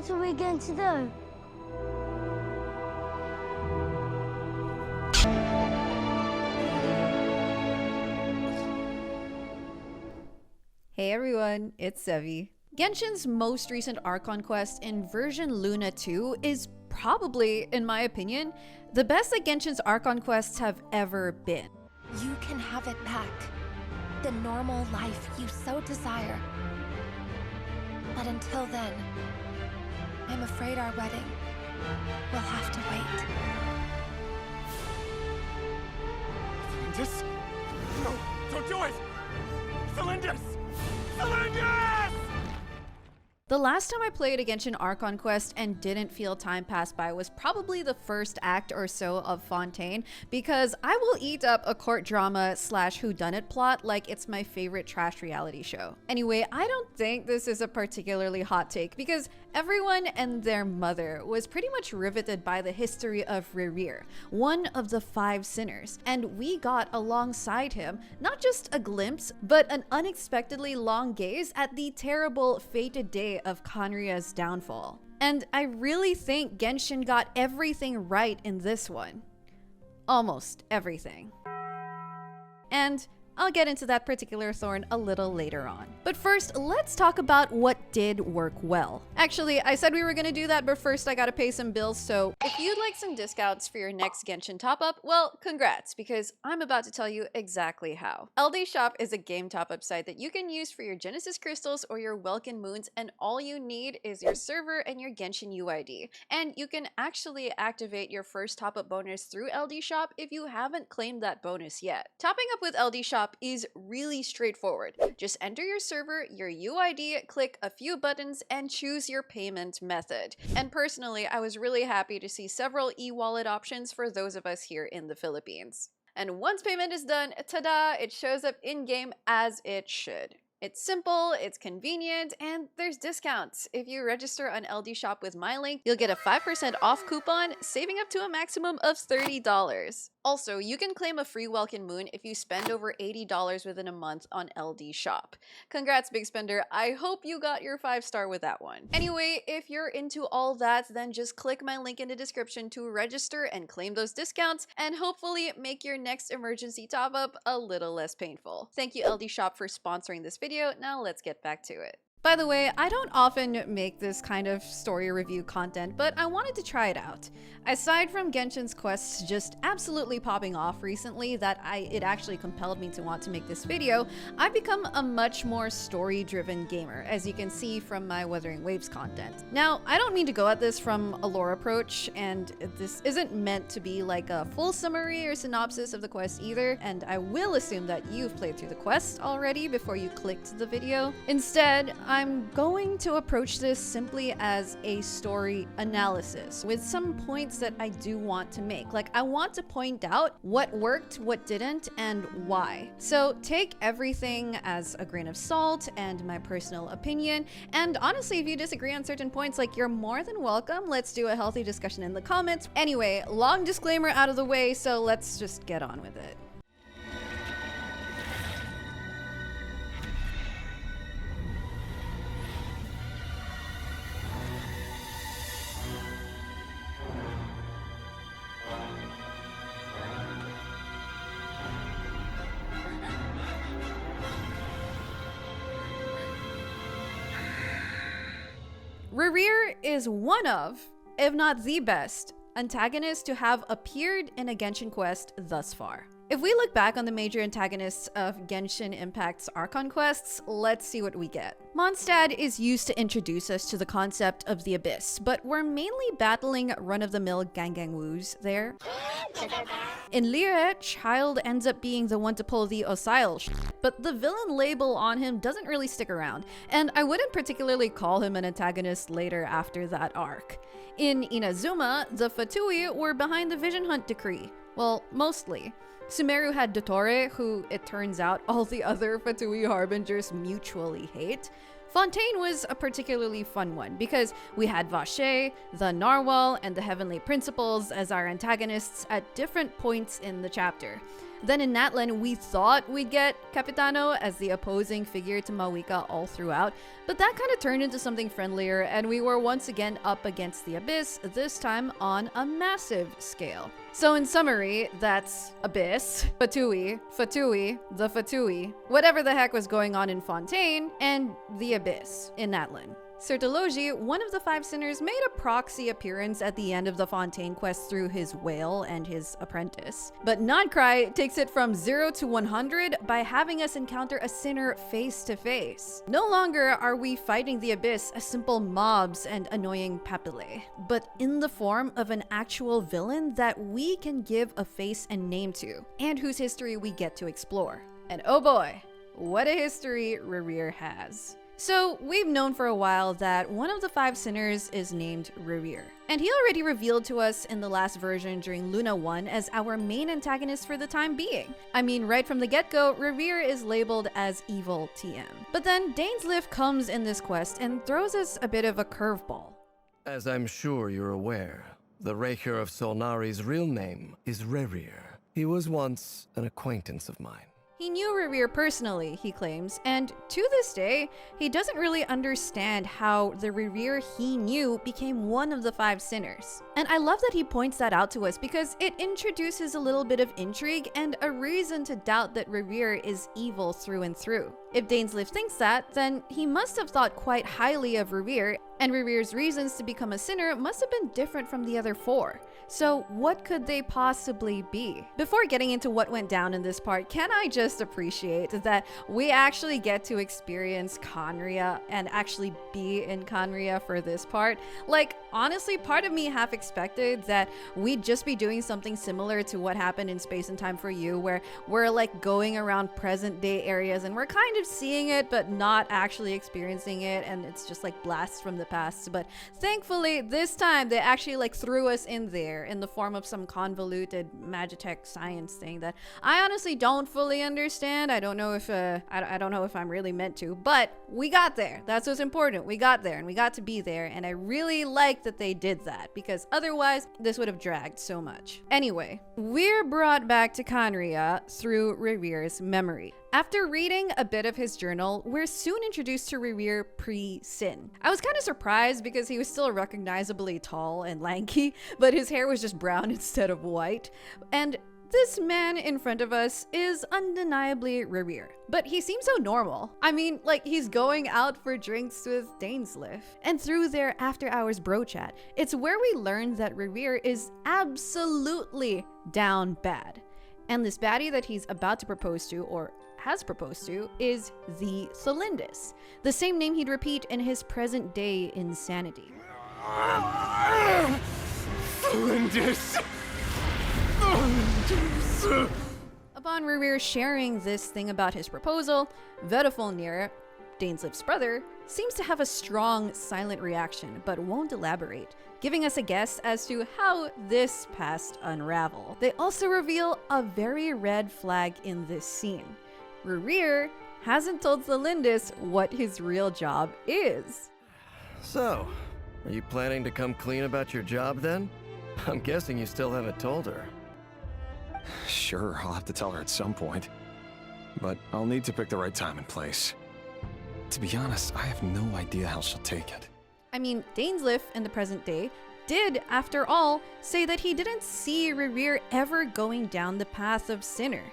What are we going to do? Hey everyone, it's Sevy. Genshin's most recent Archon quest in version Luna 2 is probably, in my opinion, the best that Genshin's Archon quests have ever been. You can have it back. The normal life you so desire. But until then, I'm afraid our wedding will have to wait. Tholindis? No, don't do it! Tholindis! Tholindis! The last time I played a Genshin Archon quest and didn't feel time pass by was probably the first act or so of Fontaine, because I will eat up a court drama slash whodunit plot like it's my favorite trash reality show. Anyway, I don't think this is a particularly hot take because everyone and their mother was pretty much riveted by the history of Rerir, one of the 5 sinners, and we got alongside him not just a glimpse, but an unexpectedly long gaze at the terrible fated day of Khaenri'ah's downfall. And I really think Genshin got everything right in this one. Almost everything. And I'll get into that particular thorn a little later on. But first, let's talk about what did work well. Actually, I said we were gonna do that, but first I gotta pay some bills, so if you'd like some discounts for your next Genshin top-up, well, congrats, because I'm about to tell you exactly how. LD Shop is a game top-up site that you can use for your Genesis Crystals or your Welkin Moons, and all you need is your server and your Genshin UID. And you can actually activate your first top-up bonus through LD Shop if you haven't claimed that bonus yet. Topping up with LD Shop is really straightforward. Just enter your server, your UID, click a few buttons, and choose your payment method. And personally, I was really happy to see several e-wallet options for those of us here in the Philippines. And once payment is done, ta-da, it shows up in-game as it should. It's simple, it's convenient, and there's discounts. If you register on LD Shop with my link, you'll get a 5% off coupon, saving up to a maximum of $30. Also, you can claim a free Welkin Moon if you spend over $80 within a month on LD Shop. Congrats, big spender. I hope you got your 5-star with that one. Anyway, if you're into all that, then just click my link in the description to register and claim those discounts, and hopefully make your next emergency top-up a little less painful. Thank you, LD Shop, for sponsoring this video. Now let's get back to it. By the way, I don't often make this kind of story review content, but I wanted to try it out. Aside from Genshin's quests just absolutely popping off recently that it actually compelled me to want to make this video, I've become a much more story-driven gamer, as you can see from my Wuthering Waves content. Now, I don't mean to go at this from a lore approach, and this isn't meant to be like a full summary or synopsis of the quest either, and I will assume that you've played through the quest already before you clicked the video. Instead, I'm going to approach this simply as a story analysis with some points that I do want to make. Like, I want to point out what worked, what didn't, and why. So take everything as a grain of salt and my personal opinion. And honestly, if you disagree on certain points, like, you're more than welcome. Let's do a healthy discussion in the comments. Anyway, long disclaimer out of the way, so let's just get on with it. Rerir is one of, if not the best, antagonists to have appeared in a Genshin quest thus far. If we look back on the major antagonists of Genshin Impact's Archon quests, let's see what we get. Mondstadt is used to introduce us to the concept of the Abyss, but we're mainly battling run-of-the-mill gang-gang-woos there. In Lyra, Child ends up being the one to pull the Osail but the villain label on him doesn't really stick around, and I wouldn't particularly call him an antagonist later after that arc. In Inazuma, the Fatui were behind the Vision Hunt decree. Well, mostly. Sumeru had Dottore, who, it turns out, all the other Fatui Harbingers mutually hate. Fontaine was a particularly fun one, because we had Vache, the Narwhal, and the Heavenly Principles as our antagonists at different points in the chapter. Then in Natlan, we thought we'd get Capitano as the opposing figure to Mawika all throughout, but that kind of turned into something friendlier, and we were once again up against the Abyss, this time on a massive scale. So in summary, that's Abyss, Fatui, the Fatui, whatever the heck was going on in Fontaine, and the Abyss in Natlan. Sertologi, one of the 5 sinners, made a proxy appearance at the end of the Fontaine quest through his whale and his apprentice. But Krai takes it from 0 to 100 by having us encounter a sinner face to face. No longer are we fighting the Abyss as simple mobs and annoying papillae, but in the form of an actual villain that we can give a face and name to, and whose history we get to explore. And oh boy, what a history Rerir has. So, we've known for a while that one of the 5 sinners is named Rerir. And he already revealed to us in the last version during Luna 1 as our main antagonist for the time being. I mean, right from the get-go, Rerir is labeled as evil TM. But then Dainsleif comes in this quest and throws us a bit of a curveball. As I'm sure you're aware, the Rerir of Solnari's real name is Rerir. He was once an acquaintance of mine. He knew Rerir personally, he claims, and to this day, he doesn't really understand how the Rerir he knew became one of the 5 sinners. And I love that he points that out to us because it introduces a little bit of intrigue and a reason to doubt that Rerir is evil through and through. If Dainsleif thinks that, then he must have thought quite highly of Rerir, and Rerir's reasons to become a sinner must have been different from the other 4. So what could they possibly be? Before getting into what went down in this part, can I just appreciate that we actually get to experience Khaenri'ah and actually be in Khaenri'ah for this part? Like, honestly, part of me half expected that we'd just be doing something similar to what happened in Space and Time for You, where we're like going around present day areas and we're kind of seeing it but not actually experiencing it, and it's just like blasts from the past. But thankfully this time they actually like threw us in there in the form of some convoluted magitech science thing that I honestly don't fully understand. I don't know if I don't know if I'm really meant to, but we got there. That's what's important. We got there and we got to be there, and I really like that they did that because otherwise this would have dragged so much. Anyway, we're brought back to Khaenri'ah through Rerir's memory. After reading a bit of his journal, we're soon introduced to Rerir pre-sin. I was kind of surprised because he was still recognizably tall and lanky, but his hair was just brown instead of white. And this man in front of us is undeniably Rerir, but he seems so normal. I mean, like, he's going out for drinks with Dainsleif. And through their after-hours bro chat, it's where we learn that Rerir is absolutely down bad. And this baddie that he's about to propose to, or has proposed to, is the Tholindis, the same name he'd repeat in his present-day insanity. Tholindis! Tholindis! Upon Rerir sharing this thing about his proposal, Vedafölnir, Dainsleif's brother, seems to have a strong, silent reaction, but won't elaborate, giving us a guess as to how this past unravel. They also reveal a very red flag in this scene. Rerir hasn't told Tholindis what his real job is. So, are you planning to come clean about your job then? I'm guessing you still haven't told her. Sure, I'll have to tell her at some point. But I'll need to pick the right time and place. To be honest, I have no idea how she'll take it. I mean, Dainsleif in the present day did, after all, say that he didn't see Rerir ever going down the path of sinner.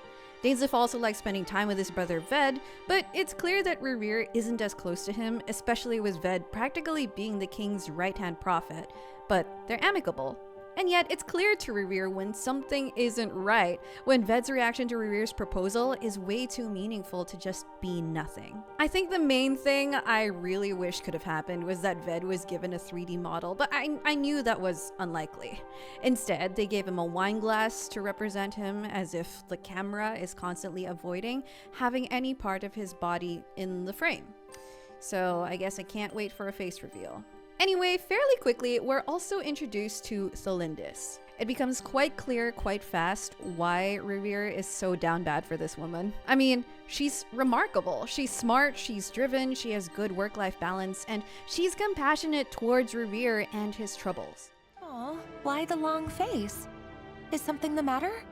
Dainsleif also likes spending time with his brother Ved, but it's clear that Rerir isn't as close to him, especially with Ved practically being the king's right-hand prophet, but they're amicable. And yet, it's clear to Rerir when something isn't right, when Ved's reaction to Rerir's proposal is way too meaningful to just be nothing. I think the main thing I really wish could have happened was that Ved was given a 3D model, but I knew that was unlikely. Instead, they gave him a wine glass to represent him, as if the camera is constantly avoiding having any part of his body in the frame. So I guess I can't wait for a face reveal. Anyway, fairly quickly, we're also introduced to Tholindis. It becomes quite clear quite fast why Rerir is so down bad for this woman. I mean, she's remarkable. She's smart, she's driven, she has good work-life balance, and she's compassionate towards Rerir and his troubles. Aw, why the long face? Is something the matter?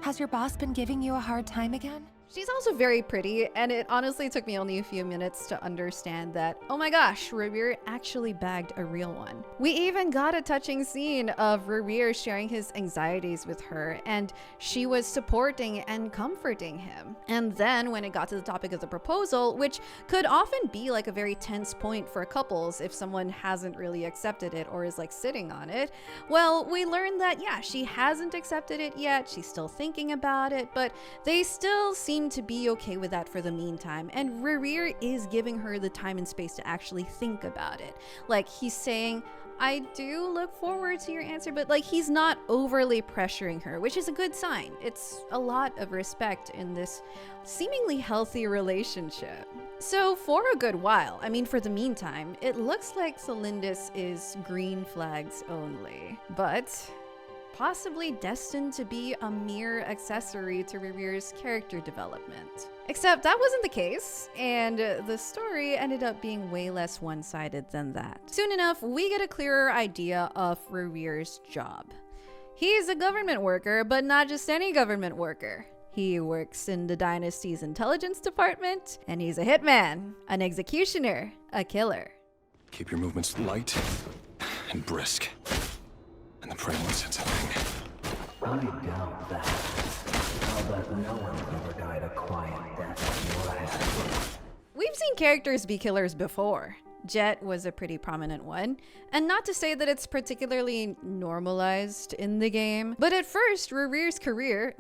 Has your boss been giving you a hard time again? She's also very pretty, and it honestly took me only a few minutes to understand that, oh my gosh, Rerir actually bagged a real one. We even got a touching scene of Rerir sharing his anxieties with her, and she was supporting and comforting him. And then when it got to the topic of the proposal, which could often be like a very tense point for couples if someone hasn't really accepted it or is like sitting on it, well, we learned that yeah, she hasn't accepted it yet, she's still thinking about it, but they still seem to be okay with that for the meantime, and Rerir is giving her the time and space to actually think about it. Like, he's saying, I do look forward to your answer, but like, he's not overly pressuring her, which is a good sign. It's a lot of respect in this seemingly healthy relationship. So for a good while, I mean for the meantime, it looks like Tholindis is green flags only, but possibly destined to be a mere accessory to Rerir's character development. Except that wasn't the case, and the story ended up being way less one-sided than that. Soon enough, we get a clearer idea of Rerir's job. He's a government worker, but not just any government worker. He works in the dynasty's intelligence department, and he's a hitman, an executioner, a killer. Keep your movements light and brisk. And the prey won't sense a thing. I doubt that. I'll bet no one's ever died a quiet death in your hands. We've seen characters be killers before. Jet was a pretty prominent one, and not to say that it's particularly normalized in the game, but at first, Rerir's career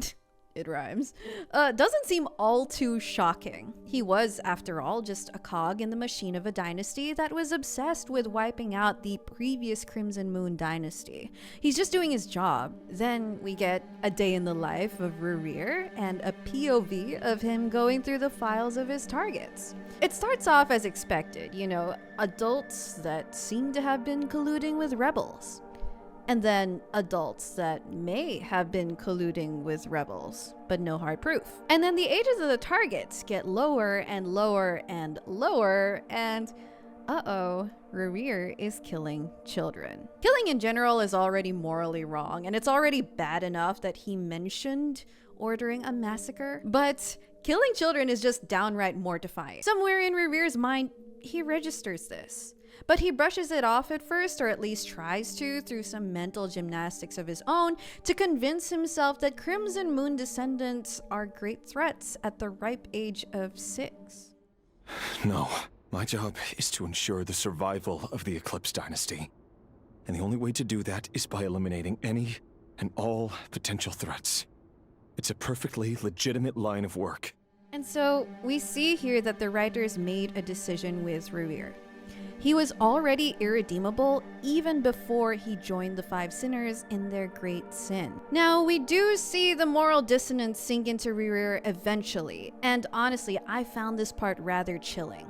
it rhymes, doesn't seem all too shocking. He was, after all, just a cog in the machine of a dynasty that was obsessed with wiping out the previous Crimson Moon dynasty. He's just doing his job. Then we get a day in the life of Rerir and a POV of him going through the files of his targets. It starts off as expected, you know, adults that seem to have been colluding with rebels. And then adults that may have been colluding with rebels, but no hard proof. And then the ages of the targets get lower and lower and lower, and uh-oh, Rerir is killing children. Killing in general is already morally wrong, and it's already bad enough that he mentioned ordering a massacre, but killing children is just downright mortifying. Somewhere in Rerir's mind, he registers this. But he brushes it off at first, or at least tries to, through some mental gymnastics of his own, to convince himself that Crimson Moon descendants are great threats at the ripe age of 6. No, my job is to ensure the survival of the Eclipse dynasty. And the only way to do that is by eliminating any and all potential threats. It's a perfectly legitimate line of work. And so we see here that the writers made a decision with Rerir. He was already irredeemable even before he joined the 5 sinners in their great sin. Now, we do see the moral dissonance sink into Rerir eventually, and honestly, I found this part rather chilling.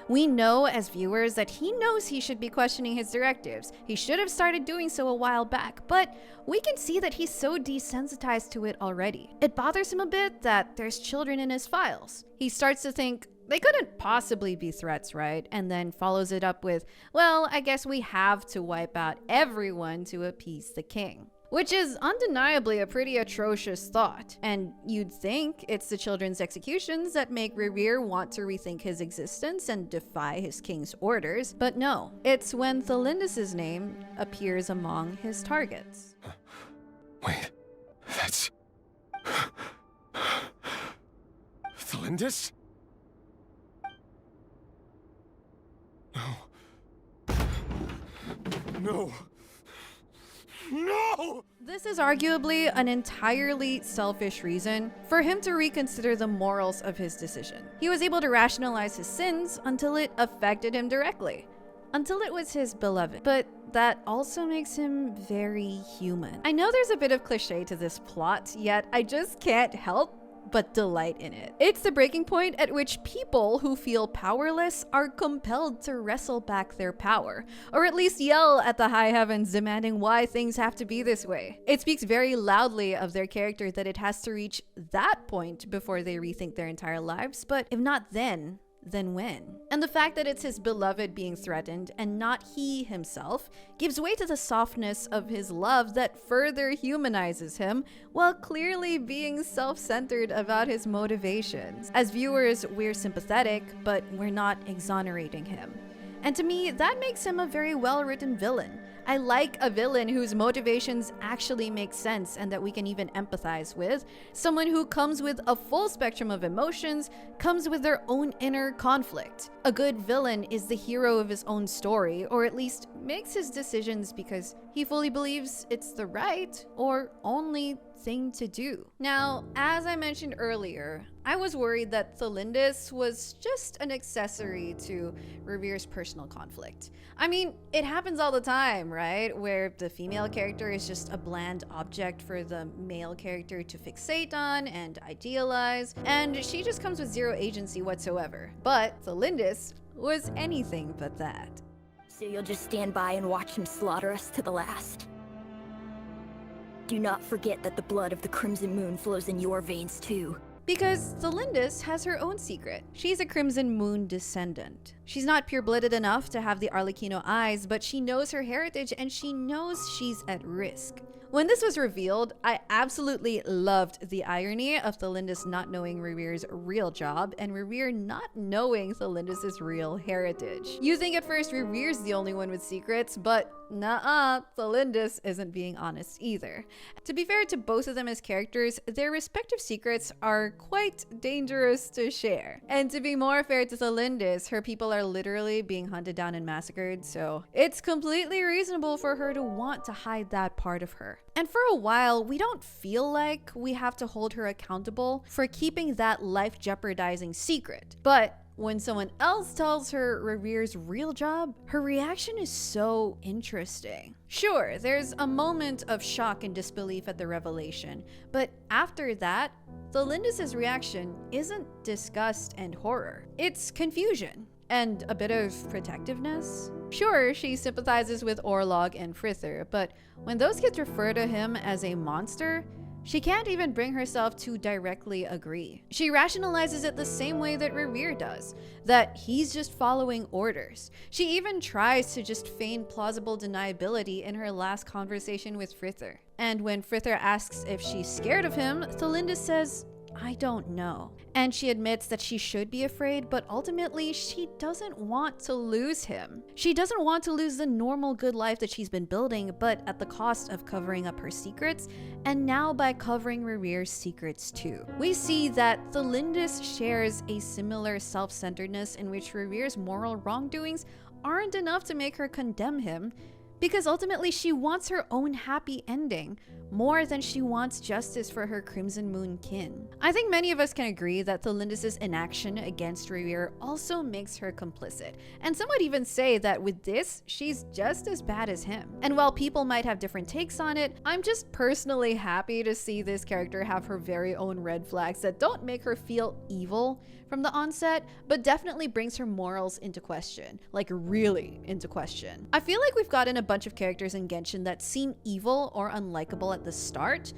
We know as viewers that he knows he should be questioning his directives. He should have started doing so a while back, but we can see that he's so desensitized to it already. It bothers him a bit that there's children in his files. He starts to think, they couldn't possibly be threats, right? And then follows it up with, well, I guess we have to wipe out everyone to appease the king. Which is undeniably a pretty atrocious thought. And you'd think it's the children's executions that make Rerir want to rethink his existence and defy his king's orders. But no, it's when Tholindis' name appears among his targets. Wait, that's... Tholindis? No. No. No! This is arguably an entirely selfish reason for him to reconsider the morals of his decision. He was able to rationalize his sins until it affected him directly. Until it was his beloved. But that also makes him very human. I know there's a bit of cliche to this plot, yet I just can't help but delight in it. It's the breaking point at which people who feel powerless are compelled to wrestle back their power, or at least yell at the high heavens demanding why things have to be this way. It speaks very loudly of their character that it has to reach that point before they rethink their entire lives, but if not then then win. And the fact that it's his beloved being threatened and not he himself gives way to the softness of his love that further humanizes him while clearly being self-centered about his motivations. As viewers, we're sympathetic, but we're not exonerating him. And to me, that makes him a very well-written villain. I like a villain whose motivations actually make sense and that we can even empathize with. Someone who comes with a full spectrum of emotions, comes with their own inner conflict. A good villain is the hero of his own story, or at least makes his decisions because he fully believes it's the right or only thing to do. Now, as I mentioned earlier, I was worried that Tholindis was just an accessory to Rerir's personal conflict. I mean, it happens all the time, right? Where the female character is just a bland object for the male character to fixate on and idealize, and she just comes with zero agency whatsoever. But Tholindis was anything but that. So you'll just stand by and watch him slaughter us to the last? Do not forget that the blood of the Crimson Moon flows in your veins too. Because Tholindis has her own secret. She's a Crimson Moon descendant. She's not pure-blooded enough to have the Arlecchino eyes, but she knows her heritage and she knows she's at risk. When this was revealed, I absolutely loved the irony of Tholindis not knowing Rerir's real job and Rerir not knowing Tholindis' real heritage. You think at first Rerir's the only one with secrets, but nuh-uh, Tholindis isn't being honest either. To be fair to both of them as characters, their respective secrets are quite dangerous to share. And to be more fair to Tholindis, her people are literally being hunted down and massacred, so it's completely reasonable for her to want to hide that part of her. And for a while, we don't feel like we have to hold her accountable for keeping that life-jeopardizing secret. But when someone else tells her Rerir's real job, her reaction is so interesting. Sure, there's a moment of shock and disbelief at the revelation, but after that, Tholindis' reaction isn't disgust and horror. It's confusion and a bit of protectiveness. Sure, she sympathizes with Orlog and Frithr, but when those kids refer to him as a monster, she can't even bring herself to directly agree. She rationalizes it the same way that Rerir does, that he's just following orders. She even tries to just feign plausible deniability in her last conversation with Frithr. And when Frithr asks if she's scared of him, Tholindis says, "I don't know." And she admits that she should be afraid, but ultimately she doesn't want to lose him. She doesn't want to lose the normal good life that she's been building, but at the cost of covering up her secrets, and now by covering Rerir's secrets too. We see that Tholindis shares a similar self-centeredness in which Rerir's moral wrongdoings aren't enough to make her condemn him, because ultimately she wants her own happy ending more than she wants justice for her Crimson Moon kin. I think many of us can agree that Tholindis' inaction against Rerir also makes her complicit, and some would even say that with this, she's just as bad as him. And while people might have different takes on it, I'm just personally happy to see this character have her very own red flags that don't make her feel evil from the onset, but definitely brings her morals into question, like really into question. I feel like we've gotten a bunch of characters in Genshin that seem evil or unlikable at the start,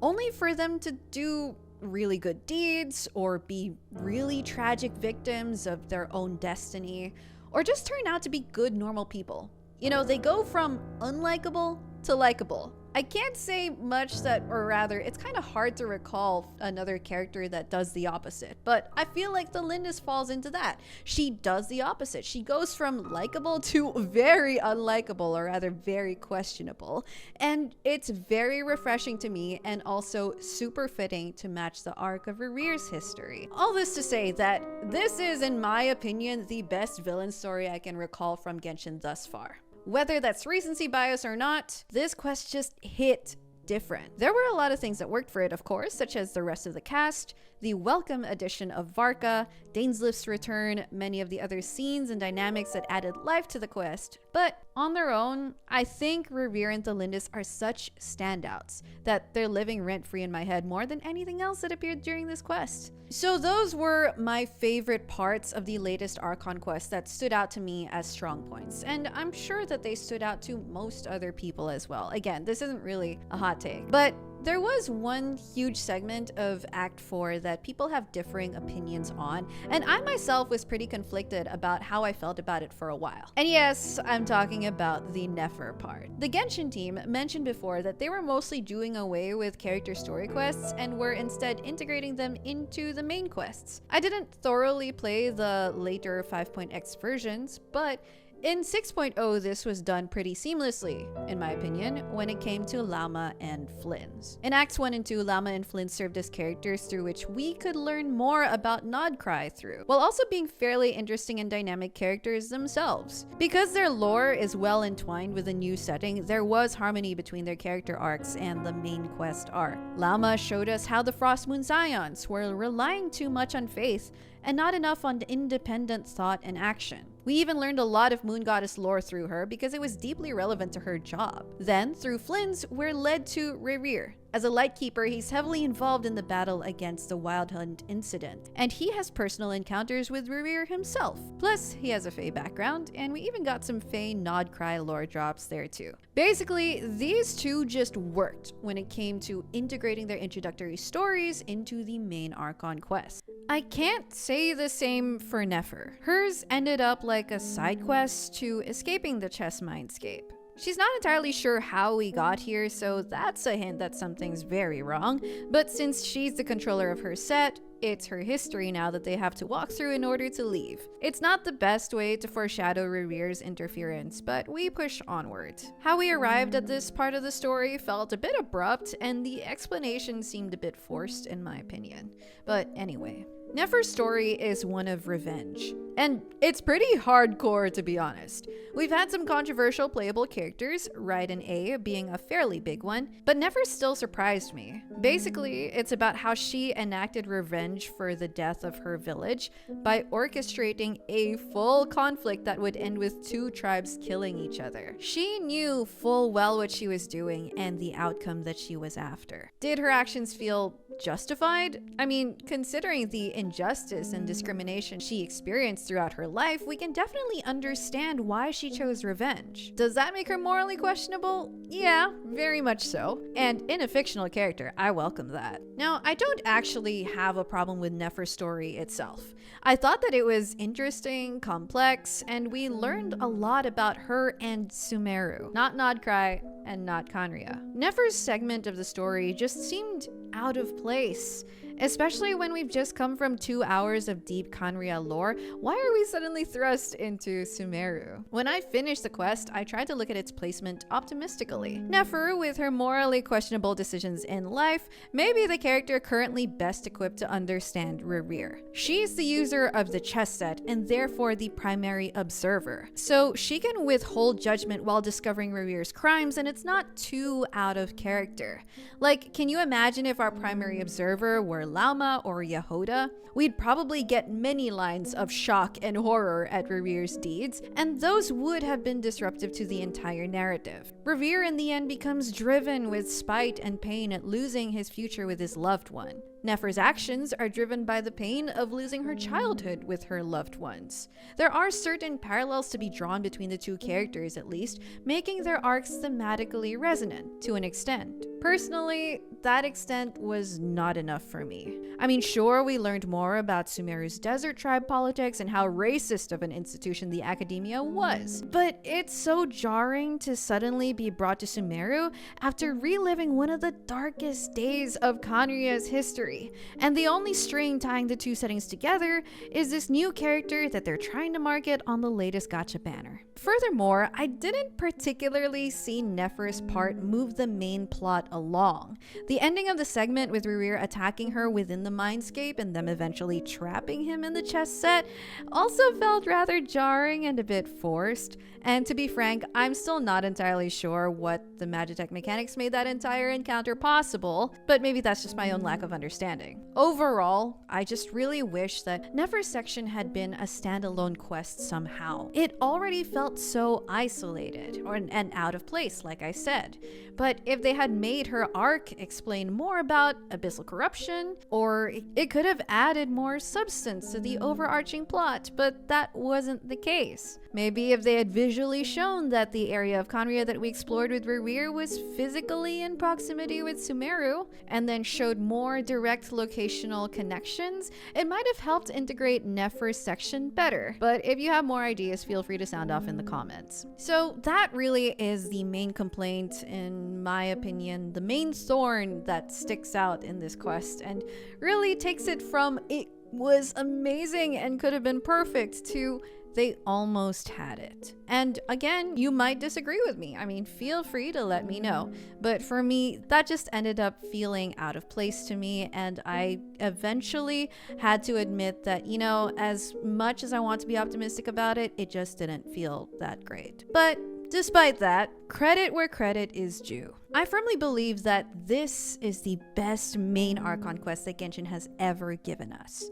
only for them to do really good deeds or be really tragic victims of their own destiny, or just turn out to be good normal people. You know, they go from unlikable to likable. I can't say much that, or rather, it's kind of hard to recall another character that does the opposite, but I feel like Tholindis falls into that. She does the opposite. She goes from likable to very unlikable, or rather very questionable, and it's very refreshing to me and also super fitting to match the arc of Rerir's history. All this to say that this is, in my opinion, the best villain story I can recall from Genshin thus far. Whether that's recency bias or not, this quest just hit different. There were a lot of things that worked for it, of course, such as the rest of the cast, the welcome addition of Varka, Dainsleif's return, many of the other scenes and dynamics that added life to the quest. But on their own, I think Rerir and Tholindis are such standouts that they're living rent-free in my head more than anything else that appeared during this quest. So those were my favorite parts of the latest Archon quest that stood out to me as strong points, and I'm sure that they stood out to most other people as well. Again, this isn't really a hot take, but There was one huge segment of Act 4 that people have differing opinions on, and I myself was pretty conflicted about how I felt about it for a while. And yes, I'm talking about the Nefer part. The Genshin team mentioned before that they were mostly doing away with character story quests and were instead integrating them into the main quests. I didn't thoroughly play the later 5.x versions, but in 6.0, this was done pretty seamlessly, in my opinion, when it came to Llama and Flynn's. In Acts 1 and 2, Llama and Flynn served as characters through which we could learn more about Krai through, while also being fairly interesting and dynamic characters themselves. Because their lore is well entwined with the new setting, there was harmony between their character arcs and the main quest arc. Llama showed us how the Frost Moon Scions were relying too much on faith and not enough on independent thought and action. We even learned a lot of Moon Goddess lore through her because it was deeply relevant to her job. Then, through Flynn's, we're led to Rerir. As a Lightkeeper, he's heavily involved in the battle against the Wild Hunt incident, and he has personal encounters with Rerir himself. Plus, he has a Fae background, and we even got some Fae Krai lore drops there too. Basically, these two just worked when it came to integrating their introductory stories into the main Archon quest. I can't say the same for Nefer. Hers ended up like a side quest to escaping the chess mindscape. She's not entirely sure how we got here, so that's a hint that something's very wrong, but since she's the controller of her set, it's her history now that they have to walk through in order to leave. It's not the best way to foreshadow Rerir's interference, but we push onward. How we arrived at this part of the story felt a bit abrupt, and the explanation seemed a bit forced in my opinion. But anyway. Nefer's story is one of revenge, and it's pretty hardcore to be honest. We've had some controversial playable characters, Raiden A being a fairly big one, but Nefer still surprised me. Basically, it's about how she enacted revenge for the death of her village by orchestrating a full conflict that would end with two tribes killing each other. She knew full well what she was doing and the outcome that she was after. Did her actions feel justified? I mean, considering the injustice and discrimination she experienced throughout her life, we can definitely understand why she chose revenge. Does that make her morally questionable? Yeah, very much so. And in a fictional character, I welcome that. Now, I don't actually have a problem with Nefer's story itself. I thought that it was interesting, complex, and we learned a lot about her and Sumeru, not Krai and not Khaenri'ah. Nefer's segment of the story just seemed out of place, especially when we've just come from 2 hours of deep Khaenri'ah lore. Why are we suddenly thrust into Sumeru? When I finished the quest, I tried to look at its placement optimistically. Nefer, with her morally questionable decisions in life, may be the character currently best equipped to understand Rerir. She's the user of the chess set and therefore the primary observer, so she can withhold judgment while discovering Rerir's crimes, and it's not too out of character. Like, can you imagine if our primary observer were Llama or Yehoda? We'd probably get many lines of shock and horror at Rerir's deeds, and those would have been disruptive to the entire narrative. Rerir in the end becomes driven with spite and pain at losing his future with his loved one. Nefer's actions are driven by the pain of losing her childhood with her loved ones. There are certain parallels to be drawn between the two characters, at least, making their arcs thematically resonant to an extent. Personally, that extent was not enough for me. I mean, sure, we learned more about Sumeru's desert tribe politics and how racist of an institution the academia was, but it's so jarring to suddenly be brought to Sumeru after reliving one of the darkest days of Khaenri'ah's history. And the only string tying the two settings together is this new character that they're trying to market on the latest gacha banner. Furthermore, I didn't particularly see Nefer's part move the main plot along. The ending of the segment with Rerir attacking her within the mindscape and them eventually trapping him in the chess set also felt rather jarring and a bit forced. And to be frank, I'm still not entirely sure what the Magitech mechanics made that entire encounter possible, but maybe that's just my own lack of understanding. understanding. Overall, I just really wish that Nefer's section had been a standalone quest somehow. It already felt so isolated and out of place, like I said. But if they had made her arc explain more about abyssal corruption, or it could have added more substance to the overarching plot, but that wasn't the case. Maybe if they had visually shown that the area of Khaenri'ah that we explored with Rerir was physically in proximity with Sumeru, and then showed more direct locational connections, it might have helped integrate Nefer's section better. But if you have more ideas, feel free to sound off in the comments. So that really is the main complaint, in my opinion, the main thorn that sticks out in this quest, and really takes it from it was amazing and could have been perfect to they almost had it. And again, you might disagree with me. I mean, feel free to let me know. But for me, that just ended up feeling out of place to me. And I eventually had to admit that, you know, as much as I want to be optimistic about it, it just didn't feel that great. But despite that, credit where credit is due. I firmly believe that this is the best main Archon quest that Genshin has ever given us.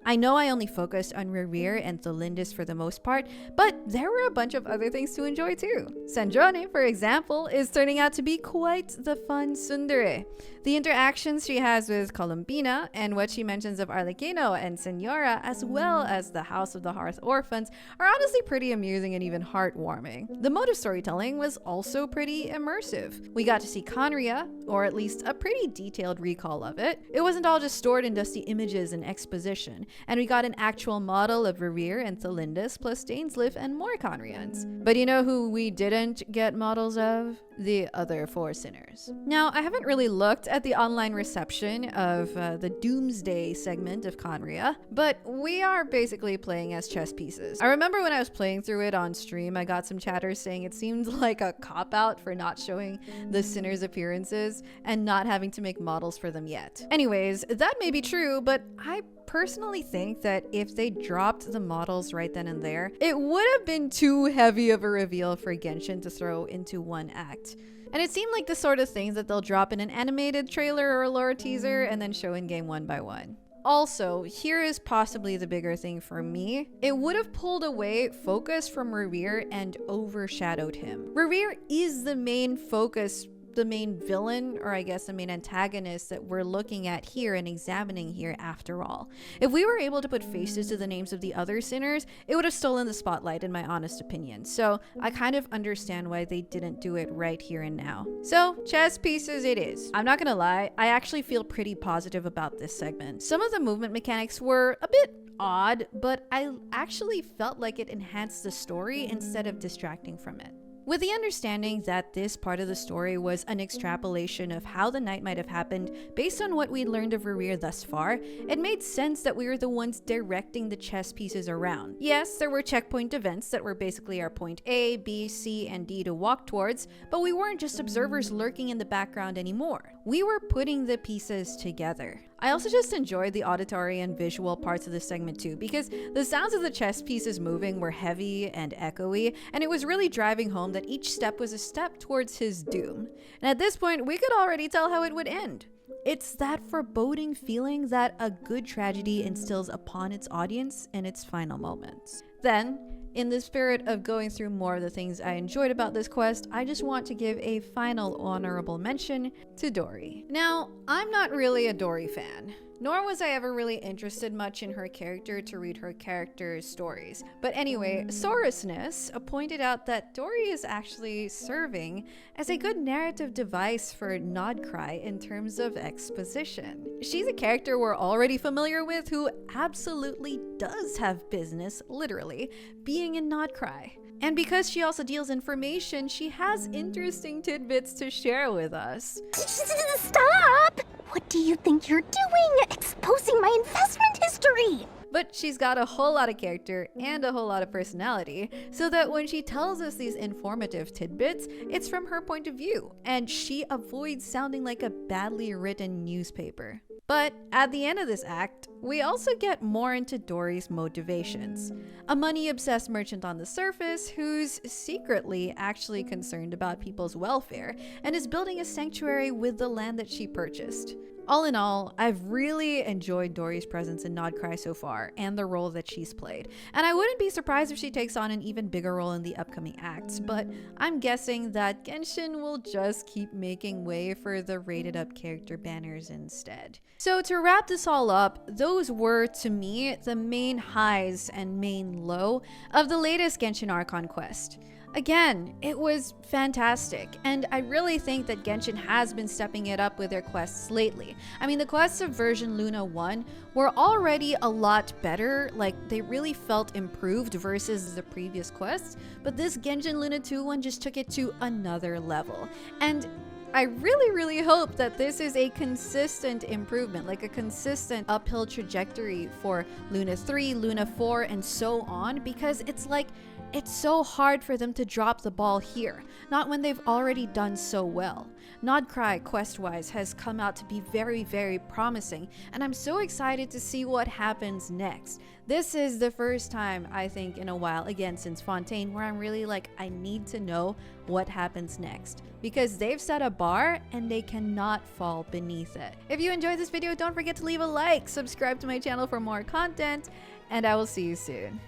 I know I only focused on Rerir and Tholindis for the most part, but there were a bunch of other things to enjoy too. Sandrone, for example, is turning out to be quite the fun tsundere. The interactions she has with Columbina and what she mentions of Arlecchino and Senora, as well as the House of the Hearth orphans, are honestly pretty amusing and even heartwarming. The mode of storytelling was also pretty immersive. We got to see Khaenri'ah, or at least a pretty detailed recall of it. It wasn't all just stored in dusty images and exposition. And we got an actual model of Rerir and Tholindis, plus Dainsleif and more Khaenri'ahns. But you know who we didn't get models of? The other four sinners. Now, I haven't really looked at the online reception of the Doomsday segment of Khaenri'ah, but we are basically playing as chess pieces. I remember when I was playing through it on stream, I got some chatter saying it seemed like a cop-out for not showing the sinners' appearances and not having to make models for them yet. Anyways, that may be true, but I personally think that if they dropped the models right then and there, it would have been too heavy of a reveal for Genshin to throw into one act. And it seemed like the sort of things that they'll drop in an animated trailer or a lore teaser and then show in game one by one. Also, here is possibly the bigger thing for me. It would have pulled away focus from Rerir and overshadowed him. Rerir is the main focus, the main villain, or I guess the main antagonist that we're looking at here and examining here after all. If we were able to put faces to the names of the other sinners, it would have stolen the spotlight in my honest opinion. So I kind of understand why they didn't do it right here and now. So chess pieces it is. I'm not gonna lie, I actually feel pretty positive about this segment. Some of the movement mechanics were a bit odd, but I actually felt like it enhanced the story instead of distracting from it. With the understanding that this part of the story was an extrapolation of how the night might have happened based on what we learned of Rerir thus far, it made sense that we were the ones directing the chess pieces around. Yes, there were checkpoint events that were basically our point A, B, C, and D to walk towards, but we weren't just observers lurking in the background anymore. We were putting the pieces together. I also just enjoyed the auditory and visual parts of this segment too, because the sounds of the chess pieces moving were heavy and echoey, and it was really driving home that each step was a step towards his doom. And at this point, we could already tell how it would end. It's that foreboding feeling that a good tragedy instills upon its audience in its final moments. Then, in the spirit of going through more of the things I enjoyed about this quest, I just want to give a final honorable mention to Dori. Now, I'm not really a Dori fan, nor was I ever really interested much in her character to read her character's stories. But anyway, Sorusness pointed out that Dori is actually serving as a good narrative device for Krai in terms of exposition. She's a character we're already familiar with who absolutely does have business, literally, being in Krai. And because she also deals information, she has interesting tidbits to share with us. Stop! What do you think you're doing? Exposing my investment history! But she's got a whole lot of character and a whole lot of personality, so that when she tells us these informative tidbits, it's from her point of view, and she avoids sounding like a badly written newspaper. But at the end of this act, We also get more into Dory's motivations. A money-obsessed merchant on the surface who's secretly actually concerned about people's welfare and is building a sanctuary with the land that she purchased. All in all, I've really enjoyed Dory's presence in Krai so far and the role that she's played, and I wouldn't be surprised if she takes on an even bigger role in the upcoming acts, but I'm guessing that Genshin will just keep making way for the rated up character banners instead. So to wrap this all up, those were, to me, the main highs and main low of the latest Genshin Archon quest. Again, it was fantastic, and I really think that Genshin has been stepping it up with their quests lately. I mean, the quests of version Luna 1 were already a lot better, like they really felt improved versus the previous quests, but this Genshin Luna 2 one just took it to another level. And I really hope that this is a consistent improvement, like a consistent uphill trajectory for Luna 3, Luna 4, and so on, because it's like, it's so hard for them to drop the ball here, not when they've already done so well. Krai, quest-wise, has come out to be very promising, and I'm so excited to see what happens next. This is the first time, I think, in a while, again, since Fontaine, where I'm really like, I need to know what happens next, because they've set a bar and they cannot fall beneath it. If you enjoyed this video, don't forget to leave a like, subscribe to my channel for more content, and I will see you soon.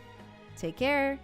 Take care.